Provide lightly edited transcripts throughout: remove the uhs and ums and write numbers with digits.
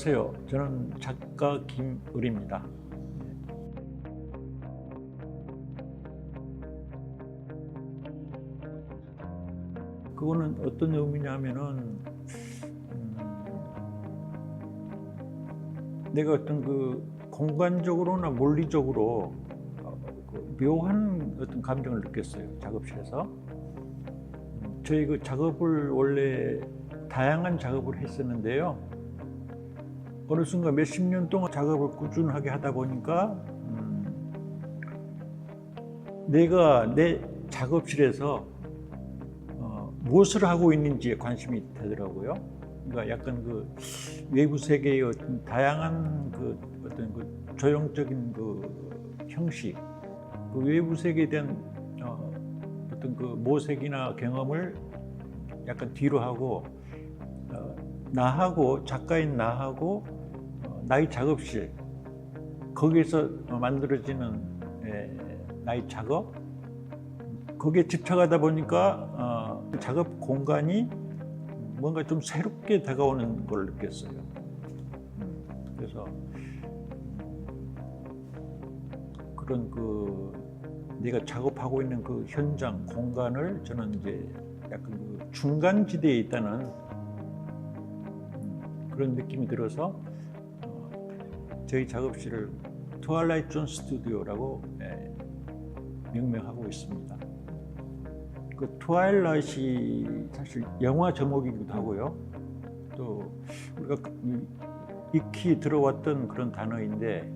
안녕하세요. 저는 작가 김을입니다. 그거는 어떤 의미냐면은 내가 어떤 그 공간적으로나 물리적으로 묘한 어떤 감정을 느꼈어요. 작업실에서. 저희 그 작업을 원래 다양한 작업을 했었는데요. 어느 순간 몇십 년 동안 작업을 꾸준하게 하다 보니까 내가 내 작업실에서 무엇을 하고 있는지에 관심이 되더라고요. 그러니까 약간 그 외부 세계의 어떤 다양한 그 어떤 그 조형적인 그 형식, 그 외부 세계에 대한 어떤 그 모색이나 경험을 약간 뒤로 하고 나하고 작가인 나하고 나의 작업실 거기에서 만들어지는 나의 작업 거기에 집착하다 보니까 작업 공간이 뭔가 좀 새롭게 다가오는 걸 느꼈어요. 그래서 그런 그 내가 작업하고 있는 그 현장 공간을 저는 이제 약간 그 중간 지대에 있다는 그런 느낌이 들어서 저희 작업실을 트와일라이트 존 스튜디오라고 명명하고 있습니다. 그 트와일라이트이 사실 영화 제목이기도 하고요. 또 우리가 익히 들어왔던 그런 단어인데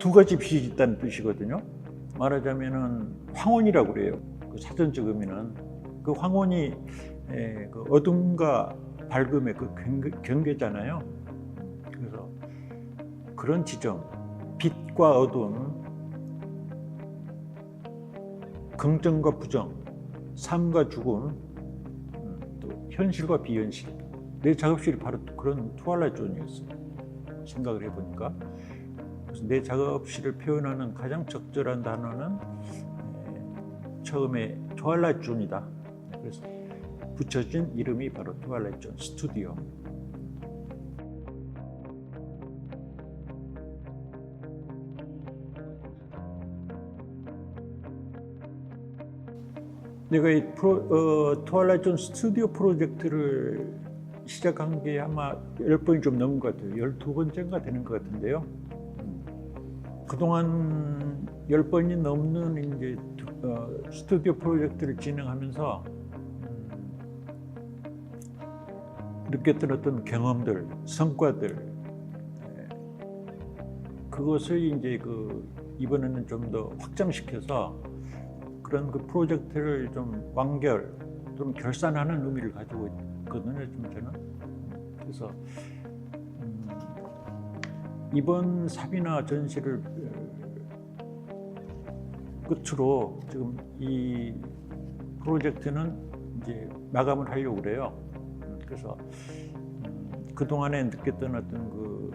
두 가지 빛이 있다는 뜻이거든요. 말하자면은 황혼이라고 그래요. 그 사전적 의미는 그 황혼이 그 어둠과 밝음의 그 경계잖아요. 그래서 그런 지점, 빛과 어둠, 긍정과 부정, 삶과 죽음, 또 현실과 비현실. 내 작업실이 바로 그런 트와일라이트 존이었어요. 생각을 해보니까. 그래서 내 작업실을 표현하는 가장 적절한 단어는 처음에 트와일라이트 존이다. 그래서 붙여진 이름이 바로 트와일라이트 존 스튜디오. 내가 이 트와일라이트 존 스튜디오 프로젝트를 시작한 게 아마 10번이 좀 넘은 것 같아요. 12번째인가 되는 것 같은데요. 그동안 10번이 넘는 이제 스튜디오 프로젝트를 진행하면서 느꼈던 어떤 경험들, 성과들, 그것을 이제 이번에는 좀 더 확장시켜서 그런 그 프로젝트를 좀 완결, 좀 결산하는 의미를 가지고 있거든요, 좀 저는. 그래서 이번 사비나 전시를 끝으로 지금 이 프로젝트는 이제 마감을 하려고 그래요. 그래서 그동안에 느꼈던 어떤 그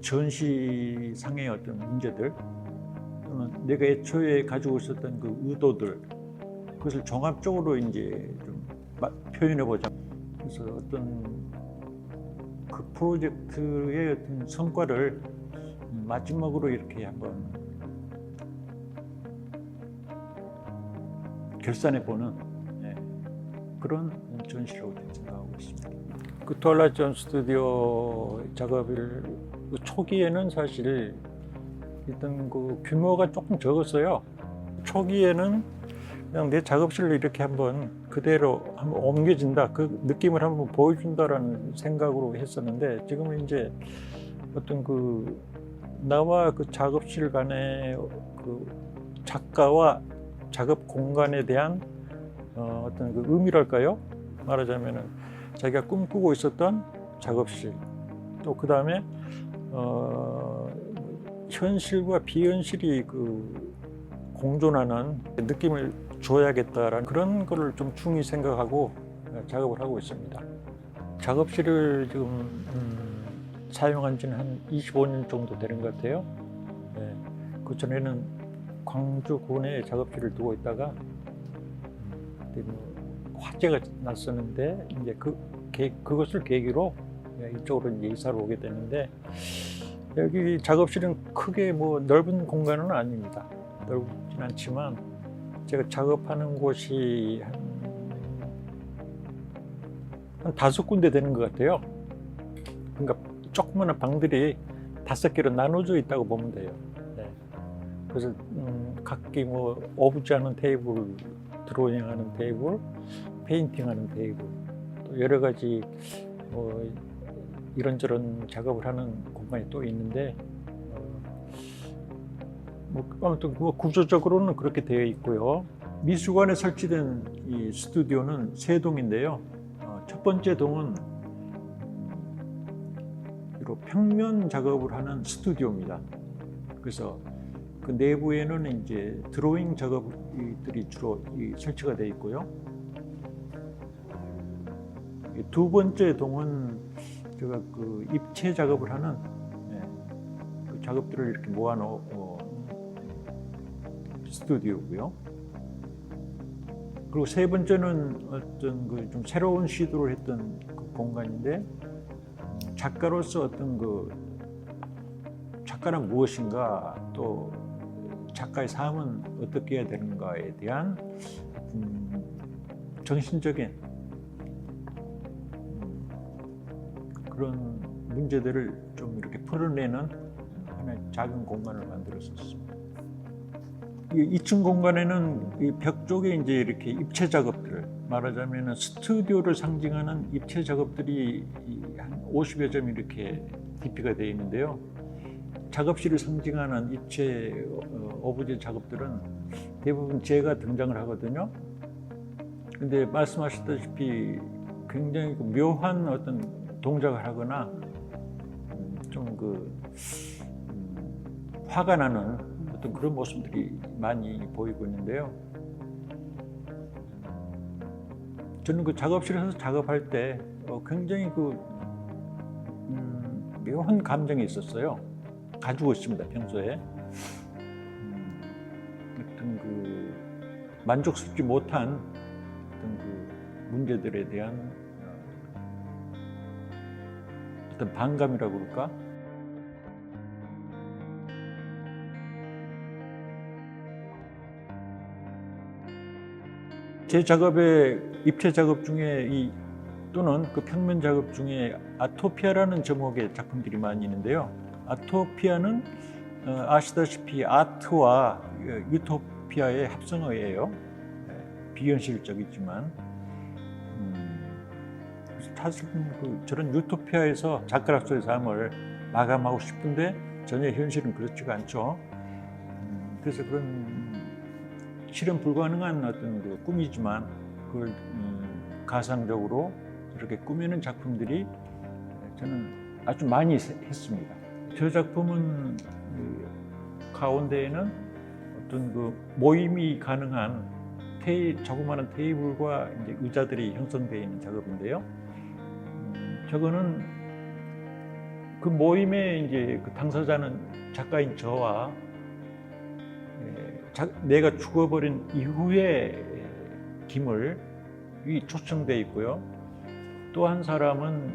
전시상의 어떤 문제들, 또는 내가 애초에 가지고 있었던 그 의도들, 그것을 종합적으로 이제 좀 표현해보자. 그래서 어떤 그 프로젝트의 어떤 성과를 마지막으로 이렇게 한번 결산해보는 그런 전시라고 생각하고 있습니다. 그 트와일라이트 존 스튜디오 작업을 초기에는 사실 일단 그 규모가 조금 적었어요. 초기에는 그냥 내 작업실을 이렇게 한번 그대로 한번 옮겨진다, 그 느낌을 한번 보여준다라는 생각으로 했었는데, 지금은 이제 어떤 그 나와 그 작업실 간의 그 작가와 작업 공간에 대한 어떤 그 의미랄까요? 말하자면은 자기가 꿈꾸고 있었던 작업실, 또 그 다음에 현실과 비현실이 그 공존하는 느낌을 줘야겠다라는 그런 거를 좀 중히 생각하고 작업을 하고 있습니다. 작업실을 지금 사용한 지는 한 25년 정도 되는 것 같아요. 그 전에는 광주군에 작업실을 두고 있다가 화재가 났었는데 이제 그것을 계기로 이쪽으로 이제 이사를 오게 되는데, 여기 작업실은 크게 뭐 넓은 공간은 아닙니다. 넓진 않지만 제가 작업하는 곳이 한 5군데 되는 것 같아요. 그러니까 조그마한 방들이 5개로 나눠져 있다고 보면 돼요. 네. 그래서 각기 뭐 오브제하는 테이블, 드로잉하는 테이블, 페인팅하는 테이블, 또 여러 가지 뭐 이런저런 작업을 하는 공간이 또 있는데, 뭐 아무튼 뭐 구조적으로는 그렇게 되어 있고요. 미술관에 설치된 이 스튜디오는 3동인데요. 첫 번째 동은 평면 작업을 하는 스튜디오입니다. 그래서 그 내부에는 이제 드로잉 작업들이 주로 설치가 되어 있고요. 두 번째 동은 제가 그 입체 작업을 하는 그 작업들을 이렇게 모아놓은 스튜디오고요. 그리고 세 번째는 어떤 그 좀 새로운 시도를 했던 그 공간인데, 작가로서 어떤 그 작가란 무엇인가, 또 작가의 삶은 어떻게 해야 되는가에 대한 정신적인 그런 문제들을 좀 이렇게 풀어내는 하나의 작은 공간을 만들었었습니다. 이 2층 공간에는 이 벽 쪽에 이제 이렇게 입체 작업들, 말하자면 스튜디오를 상징하는 입체 작업들이 한 50여 점 이렇게 DP가 되어 있는데요. 작업실을 상징하는 입체 오브제 작업들은 대부분 제가 등장을 하거든요. 근데 말씀하셨다시피 굉장히 묘한 어떤 동작을 하거나 좀 화가 나는 어떤 그런 모습들이 많이 보이고 있는데요. 저는 그 작업실에서 작업할 때 굉장히 묘한 감정이 있었어요. 가지고 있습니다, 평소에. 어떤 만족스럽지 못한 어떤 문제들에 대한 어떤 반감이라고 그럴까? 제 작업의 입체 작업 중에 또는 그 평면 작업 중에 아토피아라는 제목의 작품들이 많이 있는데요. 아토피아는 아시다시피 아트와 유토피아의 합성어예요. 비현실적이지만 사실은 저런 유토피아에서 작가로서의 삶을 마감하고 싶은데 전혀 현실은 그렇지가 않죠. 그래서 그런 실현 불가능한 어떤 꿈이지만 그걸 가상적으로 이렇게 꾸미는 작품들이 저는 아주 많이 했습니다. 저 작품은 가운데에는 어떤 모임이 가능한 조그마한 테이블과 이제 의자들이 형성되어 있는 작업인데요. 저거는 그 모임에 이제 그 당사자는 작가인 저와 내가 죽어버린 이후의 김을이 초청되어 있고요. 또 한 사람은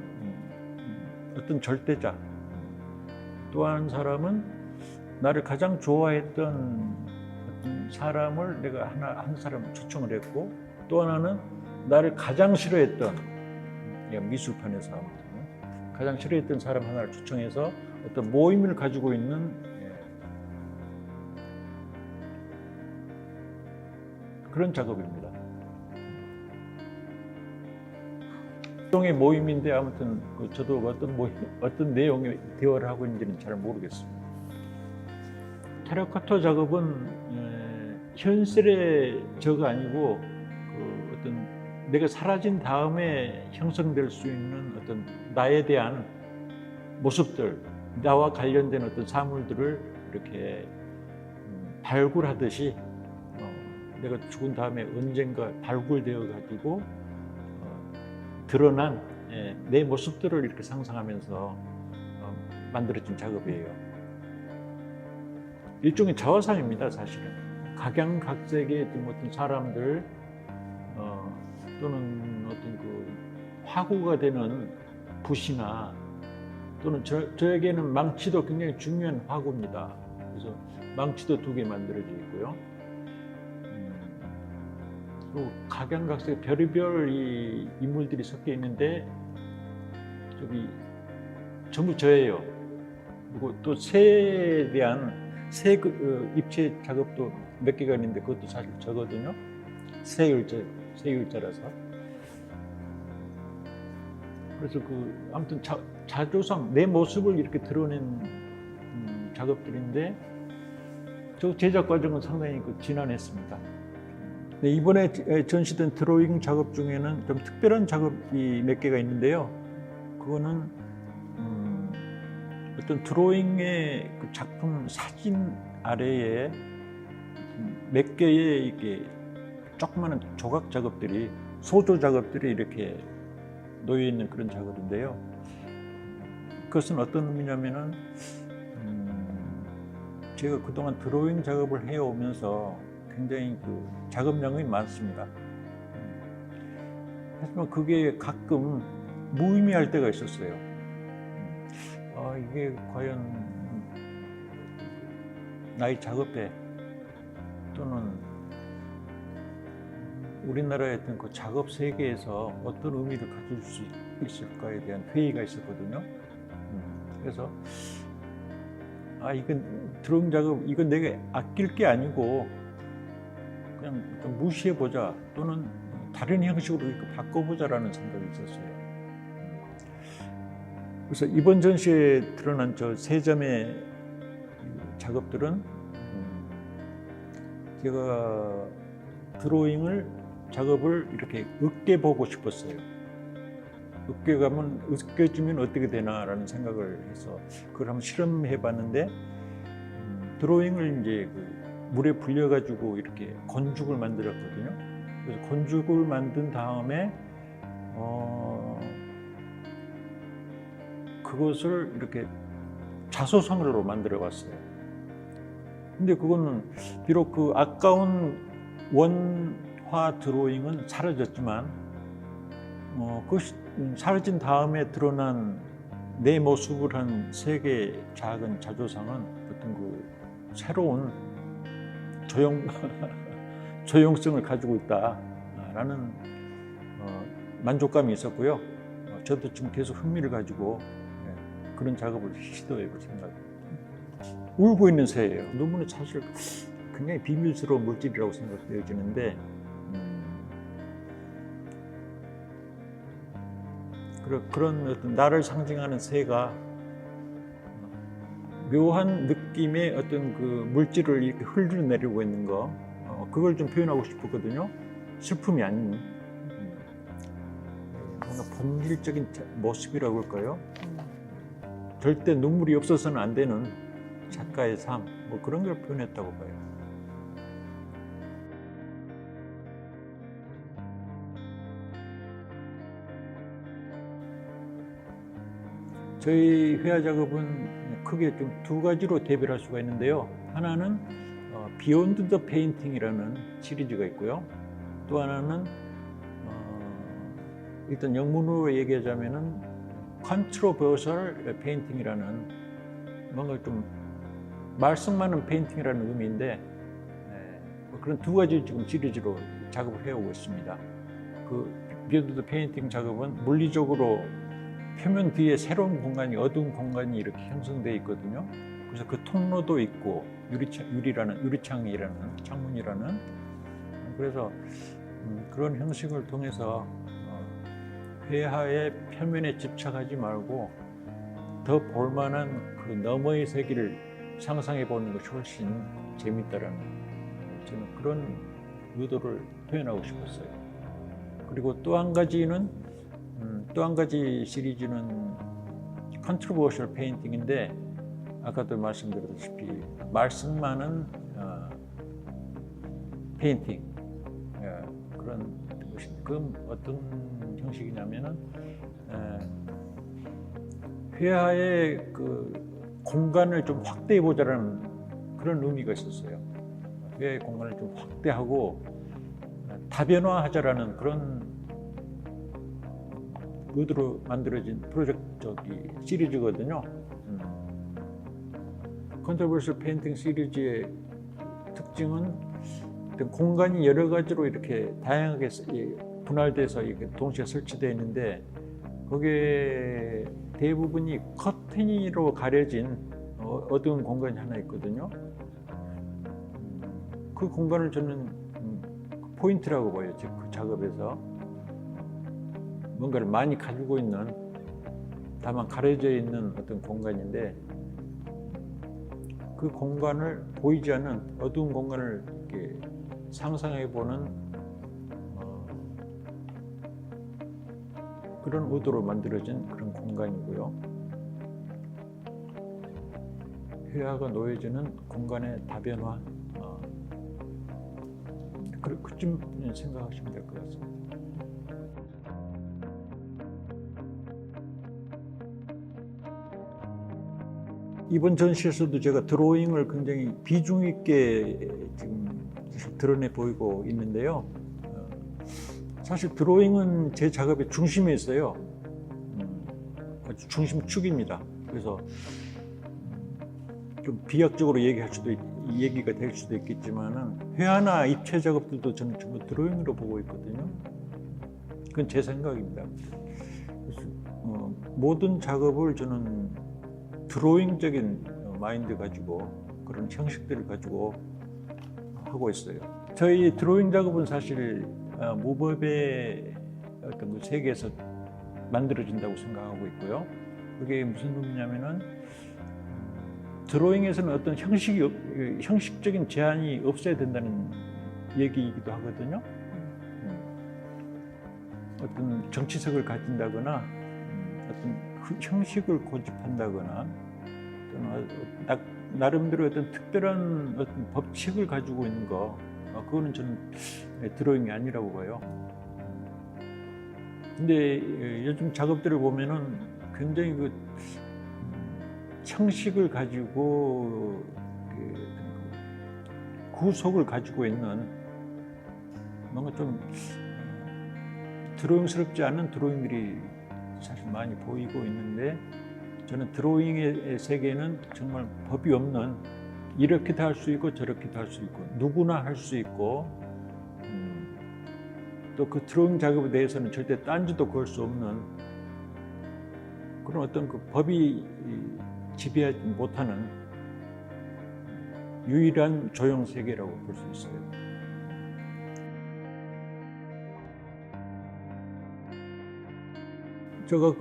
어떤 절대자, 또 한 사람은 나를 가장 좋아했던 어떤 사람을 내가 한 사람 초청을 했고, 또 하나는 나를 가장 싫어했던 미술판에서 가장 싫어했던 사람 하나를 초청해서 어떤 모임을 가지고 있는 그런 작업입니다. 일종의 모임인데 아무튼 저도 어떤 내용의 대화를 하고 있는지는 잘 모르겠습니다. 테라코타 작업은 현실의 저가 아니고 어떤 내가 사라진 다음에 형성될 수 있는 어떤 나에 대한 모습들, 나와 관련된 어떤 사물들을 이렇게 발굴하듯이 내가 죽은 다음에 언젠가 발굴되어 가지고 드러난 내 모습들을 이렇게 상상하면서 만들어진 작업이에요. 일종의 자화상입니다, 사실은. 각양각색의 어떤 사람들 또는 어떤 화구가 되는 붓이나 또는 저에게는 망치도 굉장히 중요한 화구입니다. 그래서 망치도 2개 만들어져 있고요. 그리고 각양각색 별의별 이 인물들이 섞여 있는데 저기 전부 저예요. 그리고 또 새에 대한 새 입체 작업도 몇 개가 있는데 그것도 사실 저거든요. 새 율자라서. 그래서 아무튼 자조상 내 모습을 이렇게 드러낸 작업들인데 저 제작 과정은 상당히 진한했습니다. 네, 이번에 전시된 드로잉 작업 중에는 좀 특별한 작업이 몇 개가 있는데요. 그거는 어떤 드로잉의 그 작품 사진 아래에 몇 개의 이렇게 조그마한 조각 작업들이, 소조 작업들이 이렇게 놓여 있는 그런 작업인데요. 그것은 어떤 의미냐면은 제가 그동안 드로잉 작업을 해오면서 굉장히 그 작업량이 많습니다. 하지만 그게 가끔 무의미할 때가 있었어요. 이게 과연 나의 작업에 또는 우리나라의 어떤 그 작업 세계에서 어떤 의미를 가질 수 있을까에 대한 회의가 있었거든요. 그래서 이건 드로잉 작업, 이건 내가 아낄 게 아니고 그냥 좀 무시해보자, 또는 다른 형식으로 이렇게 바꿔보자라는 생각이 있었어요. 그래서 이번 전시에 드러난 저 3점의 작업들은 제가 드로잉을 작업을 이렇게 으깨보고 싶었어요. 으깨주면 어떻게 되나라는 생각을 해서 그걸 한번 실험해봤는데, 드로잉을 이제 물에 불려가지고 이렇게 건죽을 만들었거든요. 그래서 건죽을 만든 다음에 그것을 이렇게 자소상으로 만들어봤어요. 근데 그거는 비록 그 아까운 원화 드로잉은 사라졌지만, 그것이 사라진 다음에 드러난 내 모습을 한 3개의 작은 자조상은 어떤 그 새로운 조형성을 가지고 있다라는 만족감이 있었고요. 저도 지금 계속 흥미를 가지고 그런 작업을 시도해볼 생각입니다. 울고 있는 새예요. 눈물은 사실 굉장히 비밀스러운 물질이라고 생각되어지는데, 그런 어떤 나를 상징하는 새가 묘한 느낌의 어떤 그 물질을 이렇게 흘러내리고 있는 거, 그걸 좀 표현하고 싶었거든요. 슬픔이 아닌 뭔가 본질적인 모습이라고 할까요? 절대 눈물이 없어서는 안 되는 작가의 삶, 그런 걸 표현했다고 봐요. 저희 회화 작업은 크게 좀 2가지로 대별할 수가 있는데요. 하나는 Beyond the Painting이라는 시리즈가 있고요. 또 하나는 일단 영문으로 얘기하자면은 Controversial Painting이라는, 뭔가 좀 말썽 많은 페인팅이라는 의미인데, 그런 2가지 지금 시리즈로 작업을 해오고 있습니다. 그 Beyond the Painting 작업은 물리적으로 표면 뒤에 새로운 공간이, 어두운 공간이 이렇게 형성되어 있거든요. 그래서 그 통로도 있고 유리창이라는, 창문이라는, 그래서 그런 형식을 통해서 회화의 표면에 집착하지 말고 더 볼만한 그 너머의 세계를 상상해 보는 것이 훨씬 재밌다라는, 저는 그런 의도를 표현하고 싶었어요. 그리고 또 한 가지 시리즈는 컨트로버셜 페인팅인데, 아까도 말씀드렸다시피 말씀 많은 페인팅, 그런 것인데, 그 어떤 형식이냐면은 회화의 그 공간을 좀 확대해 보자라는 그런 의미가 있었어요. 회화의 공간을 좀 확대하고 다변화하자라는 그런 의도로 만들어진 시리즈거든요. 컨트로버셜 페인팅 시리즈의 특징은 공간이 여러 가지로 이렇게 다양하게 분할돼서 이렇게 동시에 설치되어 있는데, 거기에 대부분이 커튼으로 가려진 어두운 공간이 하나 있거든요. 그 공간을 저는 포인트라고 봐요. 즉, 그 작업에서 뭔가를 많이 가지고 있는, 다만 가려져 있는 어떤 공간인데, 그 공간을 보이지 않는 어두운 공간을 이렇게 상상해보는 그런 의도로 만들어진 그런 공간이고요. 회화가 놓여지는 공간의 다변화, 그쯤 생각하시면 될 것 같습니다. 이번 전시에서도 제가 드로잉을 굉장히 비중 있게 지금 드러내 보이고 있는데요. 사실 드로잉은 제 작업의 중심에 있어요. 아주 중심축입니다. 그래서 좀 비약적으로 얘기가 될 수도 있겠지만은, 회화나 입체 작업들도 저는 전부 드로잉으로 보고 있거든요. 그건 제 생각입니다. 그래서 모든 작업을 저는 드로잉적인 마인드 가지고, 그런 형식들을 가지고 하고 있어요. 저희 드로잉 작업은 사실 무법의 어떤 그 세계에서 만들어진다고 생각하고 있고요. 그게 무슨 의미냐면은, 드로잉에서는 어떤 형식적인 제한이 없어야 된다는 얘기이기도 하거든요. 어떤 정치색을 가진다거나, 어떤 형식을 고집한다거나, 또는 나름대로 어떤 특별한 어떤 법칙을 가지고 있는 거, 그거는 저는 드로잉이 아니라고 봐요. 근데 요즘 작업들을 보면은 굉장히 그 형식을 가지고 구속을 가지고 있는 뭔가 좀 드로잉스럽지 않은 드로잉들이 사실 많이 보이고 있는데, 저는 드로잉의 세계는 정말 법이 없는, 이렇게도 할 수 있고 저렇게도 할 수 있고 누구나 할 수 있고, 또 그 드로잉 작업에 대해서는 절대 딴지도 걸 수 없는 그런 어떤 그 법이 지배하지 못하는 유일한 조형 세계라고 볼 수 있어요. 제가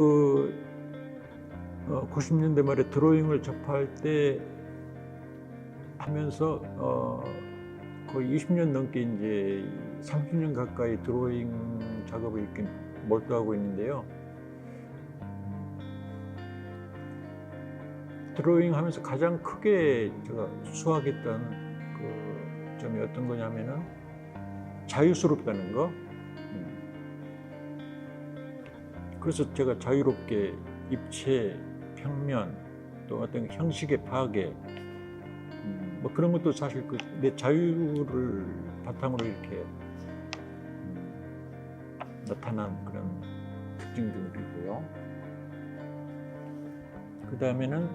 90년대 말에 드로잉을 접할 때 하면서 거의 20년 넘게 이제 30년 가까이 드로잉 작업을 이렇게 몰두하고 있는데요. 드로잉 하면서 가장 크게 제가 수확했던 그 점이 어떤 거냐면은, 자유스럽다는 거. 그래서 제가 자유롭게 입체, 평면, 또 어떤 형식의 파괴, 뭐 그런 것도 사실 내 자유를 바탕으로 이렇게 나타난 그런 특징들이고요. 그 다음에는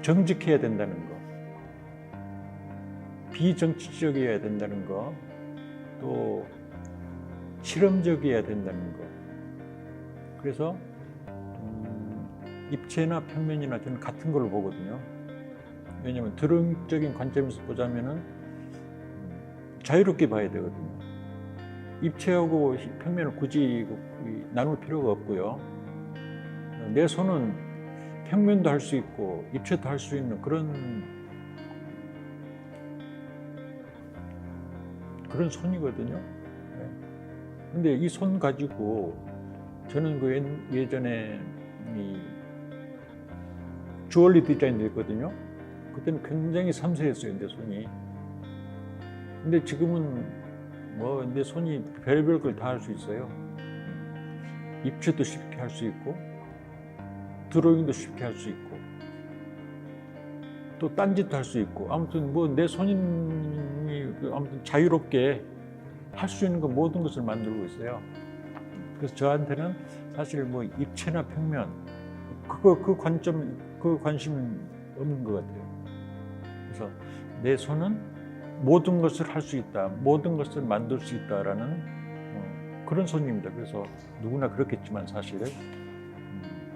정직해야 된다는 거, 비정치적이어야 된다는 거, 또 실험적이어야 된다는 거. 그래서 입체나 평면이나 저는 같은 걸로 보거든요. 왜냐하면 드로잉적인 관점에서 보자면은 자유롭게 봐야 되거든요. 입체하고 평면을 굳이 나눌 필요가 없고요. 내 손은 평면도 할 수 있고 입체도 할 수 있는 그런 손이거든요. 근데 이 손 가지고 저는 예전에 주얼리 디자인도 했거든요. 그때는 굉장히 섬세했어요, 내 손이. 근데 지금은 내 손이 별별 걸 다 할 수 있어요. 입체도 쉽게 할 수 있고, 드로잉도 쉽게 할 수 있고, 또 딴짓도 할 수 있고, 아무튼 내 손이 아무튼 자유롭게 할 수 있는 모든 것을 만들고 있어요. 그래서 저한테는 사실 뭐 입체나 평면 그 관심은 없는 것 같아요. 그래서 내 손은 모든 것을 할 수 있다, 모든 것을 만들 수 있다라는 그런 손입니다. 그래서 누구나 그렇겠지만 사실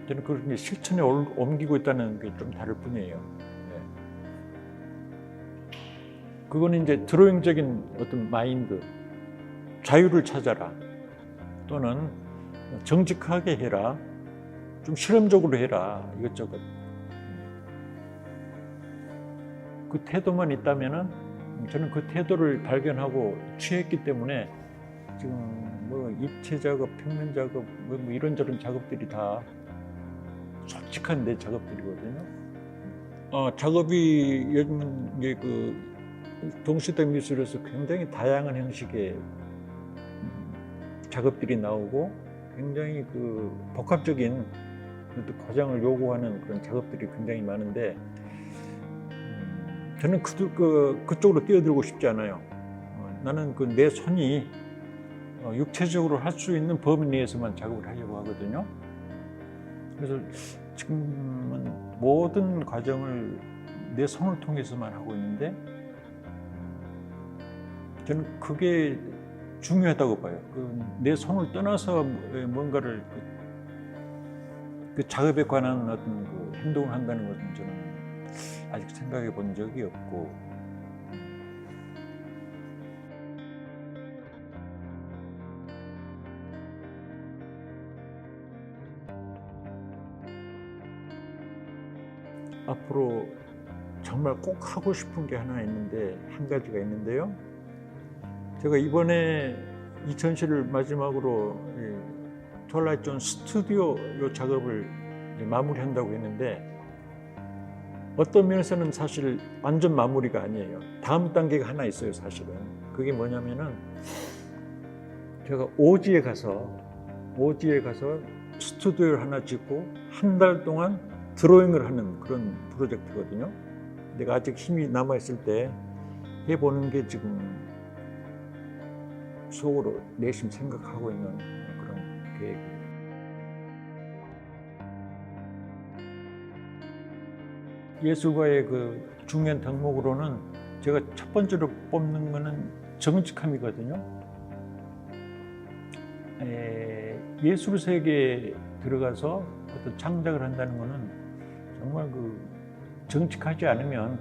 저는 그걸 실천에 옮기고 있다는 게 좀 다를 뿐이에요. 네. 그거는 이제 드로잉적인 어떤 마인드, 자유를 찾아라, 또는 정직하게 해라, 좀 실험적으로 해라, 이것저것. 그 태도만 있다면은 저는 그 태도를 발견하고 취했기 때문에 지금 뭐 입체 작업, 평면 작업, 뭐 이런저런 작업들이 다 솔직한 내 작업들이거든요. 작업이 요즘은 이제 그 동시대 미술에서 굉장히 다양한 형식의 작업들이 나오고 굉장히 그 복합적인 과정을 요구하는 그런 작업들이 굉장히 많은데 저는 그쪽으로 뛰어들고 싶지 않아요. 나는 그 내 손이 육체적으로 할 수 있는 범위 내에서만 작업을 하려고 하거든요. 그래서 지금은 모든 과정을 내 손을 통해서만 하고 있는데 저는 그게 중요하다고 봐요. 내 손을 떠나서 뭔가를 그 작업에 관한 어떤 그 행동을 한다는 것은 저는 아직 생각해 본 적이 없고, 앞으로 정말 꼭 하고 싶은 게 하나 있는데, 한 가지가 있는데요. 제가 이번에 2007을 마지막으로 트와일라이트 존 스튜디오 요 작업을 마무리한다고 했는데, 어떤 면에서는 사실 완전 마무리가 아니에요. 다음 단계가 하나 있어요, 사실은. 그게 뭐냐면은 제가 오지에 가서 스튜디오를 하나 짓고 한 달 동안 드로잉을 하는 그런 프로젝트거든요. 내가 아직 힘이 남아있을 때 해보는 게 지금 속으로 내심 생각하고 있는 그런 계획이에요. 예술가의 그 중요한 덕목으로는 제가 첫 번째로 뽑는 거는 정직함이거든요. 예술 세계에 들어가서 어떤 창작을 한다는 거는 정말 그 정직하지 않으면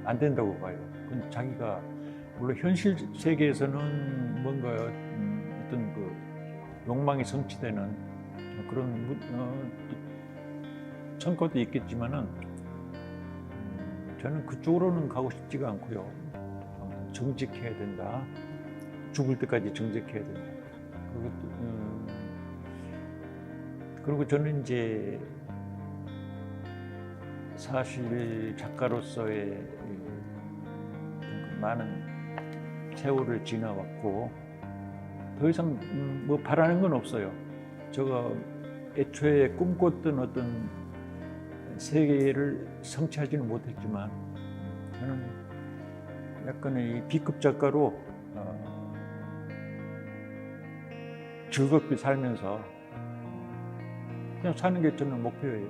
안 된다고 봐요. 그건 자기가 물론 현실 세계에서는 뭔가 어떤 그 욕망이 성취되는 그런 성과도 있겠지만은 저는 그쪽으로는 가고 싶지가 않고요. 정직해야 된다. 죽을 때까지 정직해야 된다. 그리고 저는 이제 사실 작가로서의 많은 세월을 지나왔고 더 이상 뭐 바라는 건 없어요. 제가 애초에 꿈꿨던 어떤 세계를 성취하지는 못했지만 저는 약간의 B급 작가로 즐겁게 살면서 그냥 사는 게 저는 목표예요.